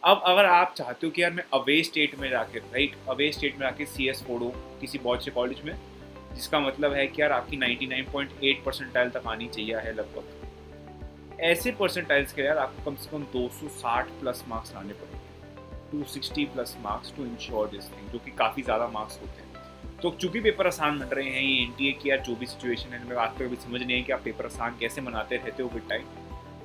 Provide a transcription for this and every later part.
अब अगर आप चाहते हो कि यार मैं अवे स्टेट में जाके अवे स्टेट में जाके सी एस फोड़ो किसी बहुत अच्छे कॉलेज में, जिसका मतलब है कि यार आपकी 99.8 परसेंटाइल तक आनी चाहिए है लगभग। ऐसे परसेंटाइल्स के यार आपको कम से कम 260 प्लस मार्क्स लाने पड़ेंगे, 260 plus marks to ensure this thing, जो कि काफ़ी ज़्यादा मार्क्स होते हैं। तो चूंकि पेपर आसान बन रहे हैं, ये एनटीए की यार जो भी सिचुएशन है, मेरे आपको अभी समझ नहीं है कि आप पेपर आसान कैसे मनाते रहते हो विद टाइम,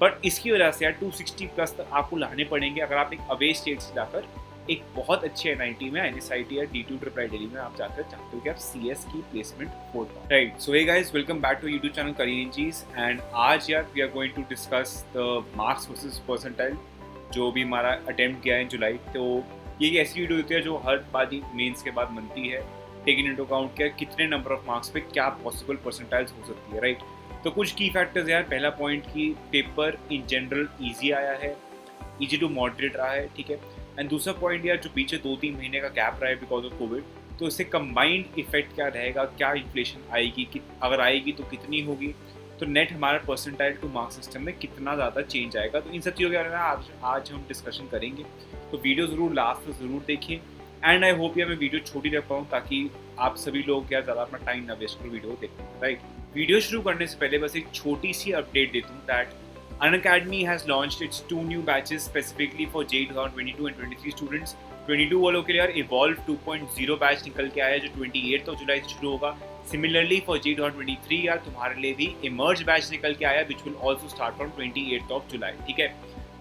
बट इसकी वजह से यार 260 प्लस तक आपको लाने पड़ेंगे अगर आप एक अवे स्टेट से जाकर एक बहुत अच्छे एनआईटी में, एनएसआईटी या D2 ट्रिपल आई दिल्ली में आप जाकर चाहते हो कि आप सीएस की प्लेसमेंट हो पाओ। Right, so hey guys, welcome back to YouTube channel career चीज। एंड आज यार we are going to discuss the marks versus percentile जो भी हमारा अटेम्प्ट किया है इन जुलाई। तो ये एक ऐसी वीडियो होती है जो हर बारी मेंस के बाद बनती है, टेकिंग इनटू अकाउंट क्या कितने नंबर ऑफ मार्क्स पे क्या पॉसिबल परसेंटाइल्स हो सकती है। राइट, तो कुछ की फैक्टर्स यार। पहला पॉइंट कि पेपर इन जनरल ईजी आया है, ईजी टू मॉडरेट रहा है, ठीक है। एंड दूसरा पॉइंट यार, जो पीछे 2-3 महीने का गैप रहा है बिकॉज ऑफ कोविड, तो इससे कंबाइंड इफेक्ट क्या रहेगा, क्या इन्फ्लेशन आएगी, कि अगर आएगी तो कितनी होगी, तो नेट हमारा परसेंटाइल टू मार्क्स सिस्टम में कितना ज़्यादा चेंज आएगा। तो इन सब चीज़ों के बारे में आज हम डिस्कशन करेंगे। तो वीडियो ज़रूर लास्ट तक ज़रूर देखिए। एंड आई होप यार मैं वीडियो छोटी रख पाऊँ ताकि आप सभी लोग यार ज़्यादा अपना टाइम ना वेस्ट करो वीडियो देखने में। राइट, वीडियो शुरू करने से पहले बस एक छोटी सी अपडेट देता हूँ that Unacademy has launched its 2 new batches specifically for JEE 2022 and 23 students। 22 वालों के लिए यार Evolve 2.0 बैच निकल के आया है जो 28 जुलाई से शुरू होगा। सिमिलरली फॉर JEE 2023 यार तुम्हारे लिए भी Emerge बैच निकल के आया which will also start from 28 जुलाई, ठीक है।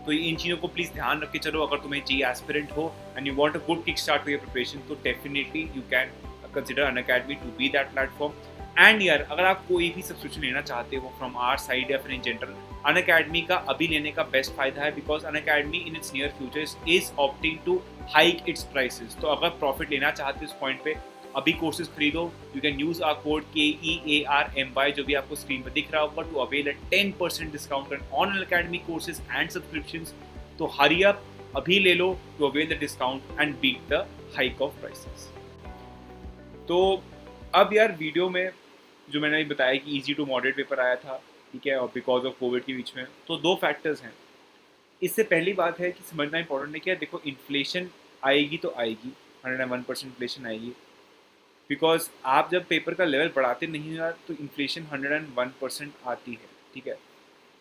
तो इन चीज़ों को प्लीज़ ध्यान रख के चलो। अगर तुम्हें JEE एस्पिरेंट हो and you want a good kick start to your preparation, तो definitely you can consider Unacademy to be that platform. And यार अगर आप कोई भी सब्सक्रिप्शन लेना चाहते हो फ्रॉम आवर साइड या फिर इन जनरल, Unacademy का अभी लेने का बेस्ट फायदा है because Unacademy in its near future is opting to hike its prices. तो अगर प्रॉफिट लेना चाहते हो इस पॉइंट पे, अभी कोर्सेज खरीदो। You can use our code KEARMY जो भी आपको स्क्रीन पर दिख रहा होगा to avail a 10% discount on Unacademy courses and subscriptions. तो हरी अप, अभी ले लो to avail the discount and beat the hike of prices. तो अब यार वीडियो में जो मैंने अभी बताया कि इजी टू मॉडरेट पेपर आया था, ठीक है, और बिकॉज ऑफ कोविड के बीच में, तो दो फैक्टर्स हैं। इससे पहली बात है कि समझना इंपॉर्टेंट है कि यार देखो इन्फ्लेशन आएगी तो आएगी, 101% इन्फ्लेशन आएगी। बिकॉज आप जब पेपर का लेवल बढ़ाते नहीं हो यार तो इन्फ्लेशन 101% आती है, ठीक है।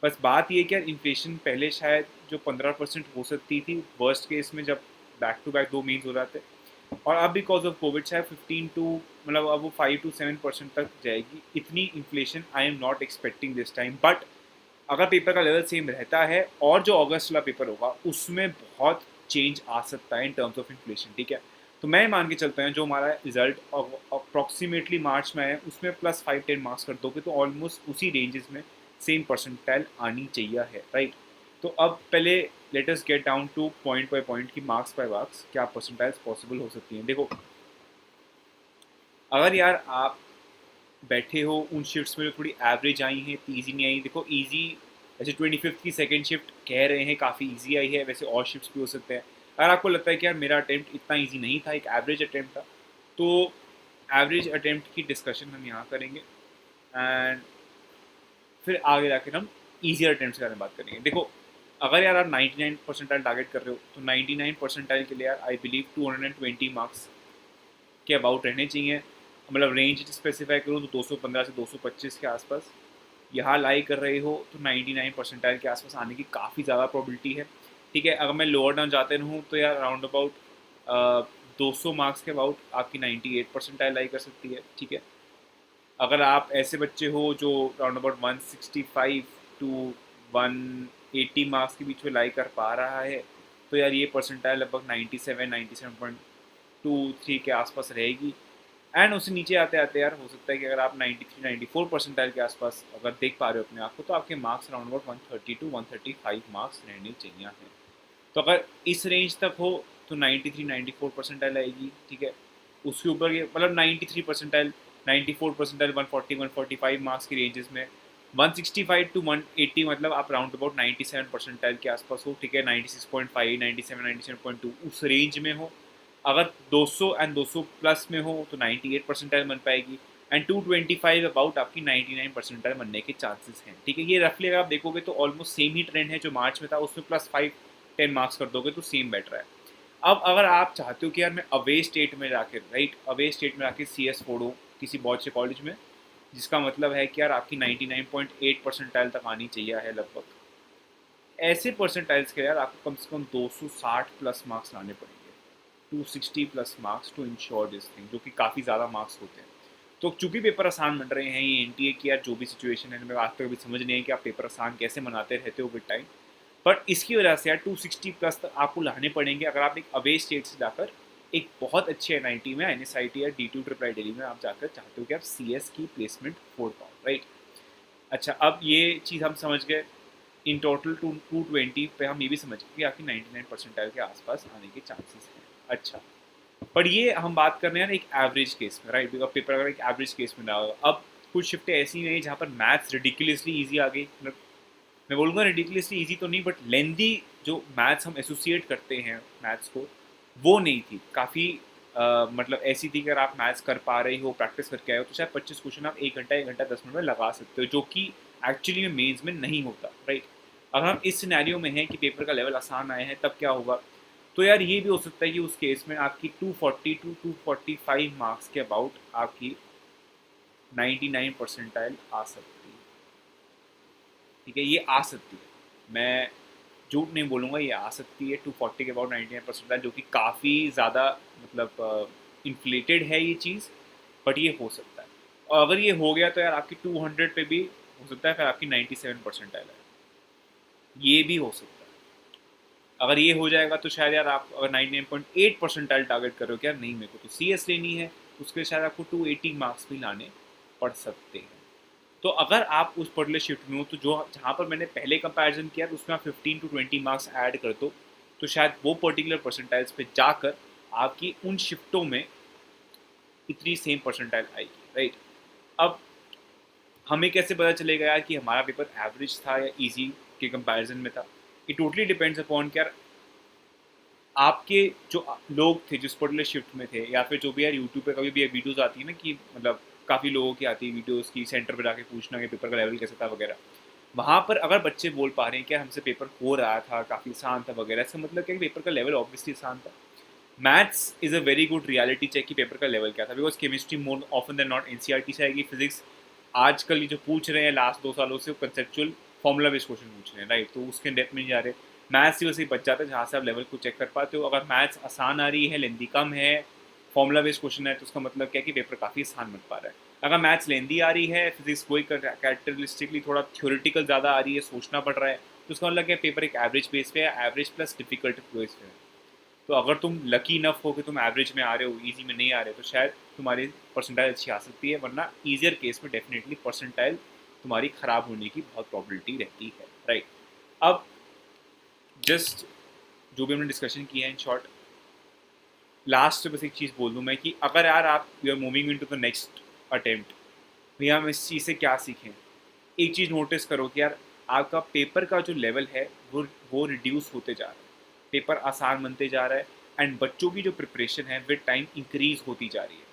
बस बात ये कि यार इन्फ्लेशन पहले शायद जो 15% हो सकती थी वर्स्ट केस में, जब बैक टू बैक 2 मीन्स हो जाते, और अब बिकॉज ऑफ कोविड शायद 15 टू मतलब अब वो 5 to 7% तक जाएगी। इतनी inflation I am not expecting this time. But अगर पेपर का लेवल सेम रहता है और जो अगस्त वाला पेपर होगा उसमें बहुत चेंज आ सकता है इन टर्म्स ऑफ इन्फ्लेशन, ठीक है। तो मैं मान के चलता हूँ जो हमारा रिजल्ट अप्रॉक्सीमेटली मार्च में है उसमें +5-10 मार्क्स कर दोगे तो ऑलमोस्ट उसी रेंजेस में सेम परसेंटाइल आनी चाहिए है। राइट, तो अब पहले let us get down two point by point की मार्क्स बाय मार्क्स क्या परसेंटाइल्स पॉसिबल हो सकती हैं। देखो अगर यार आप बैठे हो उन शिफ्ट्स में जो थोड़ी एवरेज आई हैं, इतनी ईजी नहीं आई। देखो ईजी वैसे 25th की सेकंड शिफ्ट कह रहे हैं काफ़ी ईजी आई है, वैसे और शिफ्ट्स भी हो सकते हैं। अगर आपको लगता है कि यार मेरा अटेम्प्ट इतना ईजी नहीं था, एक एवरेज अटेम्प्ट था, तो एवरेज अटेम्प्ट की डिस्कशन हम यहाँ करेंगे एंड फिर आगे जाकर हम ईजियर अटेम्प्ट्स के बारे में बात करेंगे। देखो अगर यार आप 99 परसेंटाइल टारगेट कर रहे हो तो 99 परसेंटाइल के लिए यार आई बिलीव 220 मार्क्स के अबाउट रहने चाहिए। मतलब रेंज स्पेसिफाई करूँ तो 215 से 225 के आसपास यहाँ लाई कर रहे हो तो 99 परसेंटाइल के आसपास आने की काफ़ी ज़्यादा प्रोबेबिलिटी है, ठीक है। अगर मैं लोअर डाउन जाते रहूँ तो यार अराउंड अबाउट 200 मार्क्स के अबाउट आपकी 98 परसेंटाइल लाई कर सकती है, ठीक है। अगर आप ऐसे बच्चे हो जो अराउंड अबाउट 165 टू 180 मार्क्स के बीच में लाई कर पा रहा है तो यार ये परसेंटाइल लगभग 97-97.23 के आसपास रहेगी। एंड उससे नीचे आते आते यार हो सकता है कि अगर आप 93-94 परसेंटाइल के आसपास अगर देख पा रहे हो अपने आप को तो आपके marks around about 130 to 135 marks रहने चाहिए हैं। तो अगर इस रेंज तक हो तो 93-94 परसेंटाइल आएगी, ठीक है। उसके ऊपर ये मतलब 93 परसेंटाइल, 94 परसेंटाइल 140-145 मार्क्स की रेंजेस में, 165 टू 180 मतलब आप राउंड अबाउट 97 परसेंटाइल के आसपास हो, ठीक है। 96.5, 97, 97.2 उस रेंज में हो। अगर 200 एंड 200 प्लस में हो तो 98 परसेंटाइल बन पाएगी एंड 225 अबाउट आपकी 99 परसेंटाइल बनने के चांसेस हैं, ठीक है। ये रफली अगर आप देखोगे तो ऑलमोस्ट सेम ही ट्रेंड है जो मार्च में था, उसमें +5 10 मार्क्स कर दोगे तो सेम बैठ रहा है। अब अगर आप चाहते हो कि यार मैं अवे स्टेट में जाके अवे स्टेट में जाके CS फोड़ूँ किसी बहुत से कॉलेज में, जिसका मतलब है कि यार आपकी 99.8 परसेंटाइल तक आनी चाहिए है लगभग, ऐसे परसेंटाइल्स के यार आपको कम से कम 260 प्लस मार्क्स लाने पड़ेंगे, 260 plus marks to ensure this thing, जो कि काफ़ी ज़्यादा मार्क्स होते हैं। तो चूंकि पेपर आसान बन रहे हैं, ये NTA की यार जो भी सिचुएशन है, मैं आज तक अभी समझ नहीं है कि आप पेपर आसान कैसे मनाते रहते हो विद टाइम, बट इसकी वजह से यार 260 प्लस तक आपको लाने पड़ेंगे अगर आप एक अवे स्टेट से जाकर एक बहुत अच्छे NIT में, NSIT या D2 दिल्ली में आप जाकर चाहते हो कि आप CS की प्लेसमेंट फोड़ पाओ, राइट। अच्छा, अब ये चीज़ हम समझ गए। इन टोटल 220 पे हम ये भी समझ गए कि आपकी 99 परसेंटाइल के आसपास आने के चांसेस हैं। अच्छा, पर ये हम बात कर रहे हैं एक एवरेज केस में, राइट, बिकॉज पेपर अगर एक एवरेज केस में ना हो। अब कुछ शिफ्टें ऐसी नहीं जहाँ पर मैथ्स रिडिकुलसली ईजी आ गई, मैं बोलूँगा रिडिकुलसली ईजी तो नहीं, बट लेंदी जो मैथ्स हम एसोसिएट करते हैं मैथ्स को, वो नहीं थी। काफ़ी मतलब ऐसी थी कि अगर आप मैथ्स कर पा रही हो, प्रैक्टिस करके आए हो, तो शायद 25 क्वेश्चन आप 1 घंटा 10 मिनट में लगा सकते हो, जो कि एक्चुअली में मेंस में नहीं होता, राइट। अगर हम इस सिनेरियो में हैं कि पेपर का लेवल आसान आए हैं, तब क्या होगा, तो यार ये भी हो सकता है कि उस केस में आपकी 240 टू 245 मार्क्स के अबाउट आपकी 99 परसेंटाइल आ सकती है। ठीक है, ये आ सकती है, मैं झूठ नहीं बोलूँगा, ये आ सकती है 240 के अबाउट 99 परसेंटाइल, जो कि काफ़ी ज़्यादा मतलब इन्फ्लेटेड है ये चीज़, बट ये हो सकता है। और अगर ये हो गया तो यार आपकी 200 पे भी हो सकता है, फिर आपकी 97 परसेंटाइल है, ये भी हो सकता है। अगर ये हो जाएगा तो शायद यार आप अगर 99.8 परसेंटाइल टारगेट कर रहे हो कि यार नहीं मेरे को तो CS लेनी है, उसके शायद आपको 280 मार्क्स भी लाने पड़ सकते हैं। तो अगर आप उस पर्टिकुलर शिफ्ट में हो, तो जो जहाँ पर मैंने पहले कंपैरिजन किया उसमें आप 15 टू 20 मार्क्स ऐड कर दो, तो शायद वो पर्टिकुलर परसेंटाइल्स पे जाकर आपकी उन शिफ्टों में इतनी सेम परसेंटाइल आएगी, राइट। अब हमें कैसे पता चलेगा यार कि हमारा पेपर एवरेज था या ईजी के कंपैरिजन में था? इट टोटली डिपेंड्स अपॉन कि यार आपके जो लोग थे जिस पर्टिकुलर शिफ्ट में थे, या फिर जो भी यार यूट्यूब पे कभी भी वीडियोस आती है ना कि मतलब काफ़ी लोगों की आती है वीडियोस की, सेंटर पर जाके पूछना कि पेपर का लेवल कैसा था वगैरह, वहाँ पर अगर बच्चे बोल पा रहे हैं कि हमसे पेपर हो रहा था, काफ़ी आसान था वगैरह, इसका मतलब क्या पेपर का लेवल ऑब्वियसली आसान था। Maths is a very good reality check कि पेपर का लेवल क्या था, because chemistry more often than not NCERT से आएगी। फिजिक्स आजकल ये जो पूछ रहे हैं लास्ट 2 सालों से, वो कंसेप्चुअल फॉर्मूला बेस्ड क्वेश्चन पूछ रहे हैं, राइट, तो उसके डेप्थ में नहीं जा रहे। मैथ्स ही वैसे बच जाता है जहाँ से आप लेवल को चेक कर पाते हो। अगर मैथ्स आसान आ रही है, लेंदी कम है, फॉर्मूला बेस्ड क्वेश्चन है, तो उसका मतलब क्या है कि पेपर काफ़ी आसान बन पा रहा है। अगर मैथ्स लेंदी आ रही है, फिजिक्स कोई कैरेक्टरिस्टिकली थोड़ा थ्योरेटिकल ज़्यादा आ रही है, सोचना पड़ रहा है, तो उसका मतलब क्या पेपर एक एवरेज बेस पे है, एवरेज प्लस डिफिकल्ट बेस पे है। तो अगर तुम लकी इनफ हो कि तुम एवरेज में आ रहे हो, इजी में नहीं आ रहे, तो शायद तुम्हारी परसेंटाइल अच्छी आ सकती है, वरना ईजियर केस में डेफिनेटली परसेंटाइल तुम्हारी ख़राब होने की बहुत प्रॉबिलिटी रहती है, राइट। अब जस्ट जो भी हमने डिस्कशन किया है इन शॉर्ट, लास्ट बस एक चीज़ बोल दूँ मैं कि अगर यार आप you are moving into the next attempt, भैया हम इस चीज़ से क्या सीखें। एक चीज़ नोटिस करो कि यार आपका पेपर का जो लेवल है वो रिड्यूस होते जा रहा है, पेपर आसान बनते जा रहा है, एंड बच्चों की जो प्रिपरेशन है विद टाइम इंक्रीज होती जा रही है।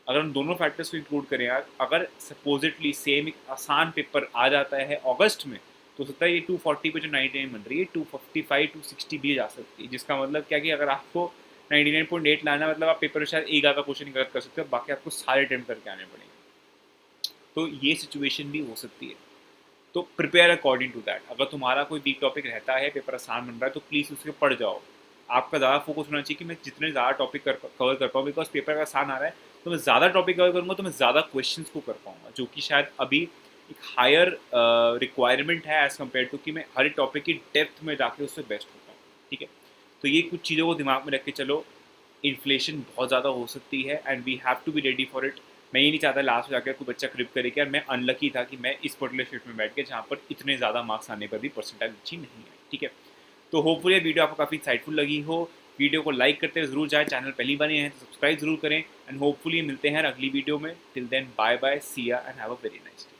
अगर हम दोनों फैक्टर्स को इंक्लूड करें यार, अगर सपोजिटली सेम एक आसान पेपर आ जाता है अगस्त में, तो हो सकता है ये 240 पे जो 99 बन रही है 255 260 भी जा सकती है, जिसका मतलब क्या कि अगर आपको 99.8 लाना, मतलब आप पेपर में शायद एक आधा क्वेश्चन गलत कर सकते हो, बाकी आपको सारे अटेम्प्ट करके आने पड़ेंगे। तो ये सिचुएशन भी हो सकती है, तो प्रिपेयर अकॉर्डिंग टू दैट। अगर तुम्हारा कोई वीक टॉपिक रहता है, पेपर आसान बन रहा है, तो प्लीज़ उसके पढ़ जाओ। आपका ज़्यादा फोकस होना चाहिए कि मैं जितने ज़्यादा टॉपिक कवर कर पाऊँ, बिकॉज पेपर अगर आसान आ रहा है तो मैं ज़्यादा टॉपिक कवर करूँगा तो मैं ज़्यादा क्वेश्चंस को कर पाऊँगा, जो कि शायद अभी एक हायर रिक्वायरमेंट है एज़ कम्पेयर टू कि मैं हर टॉपिक की डेप्थ में जाके उससे बेस्ट हो पाऊँ। ठीक है, तो ये कुछ चीज़ों को दिमाग में रख के चलो। इन्फ्लेशन बहुत ज़्यादा हो सकती है and we have to be ready for it. मैं ये नहीं चाहता लास्ट में जाकर कोई बच्चा क्रिप करे कि यार मैं अनलकी था कि मैं इस पर्टिकुलर शिफ्ट में बैठ के जहाँ पर इतने ज़्यादा मार्क्स आने पर भी परसेंटाइल अच्छी नहीं है। ठीक है, तो होपफुली ये वीडियो आपको काफ़ी इंसाइटफुल लगी हो। वीडियो को लाइक करते हुए जरूर जाए, चैनल पहली बार हैं तो सब्सक्राइब जरूर करें, एंड होपफुली मिलते हैं अगली वीडियो में। टिल देन बाय बाय, सी या and have a very nice day.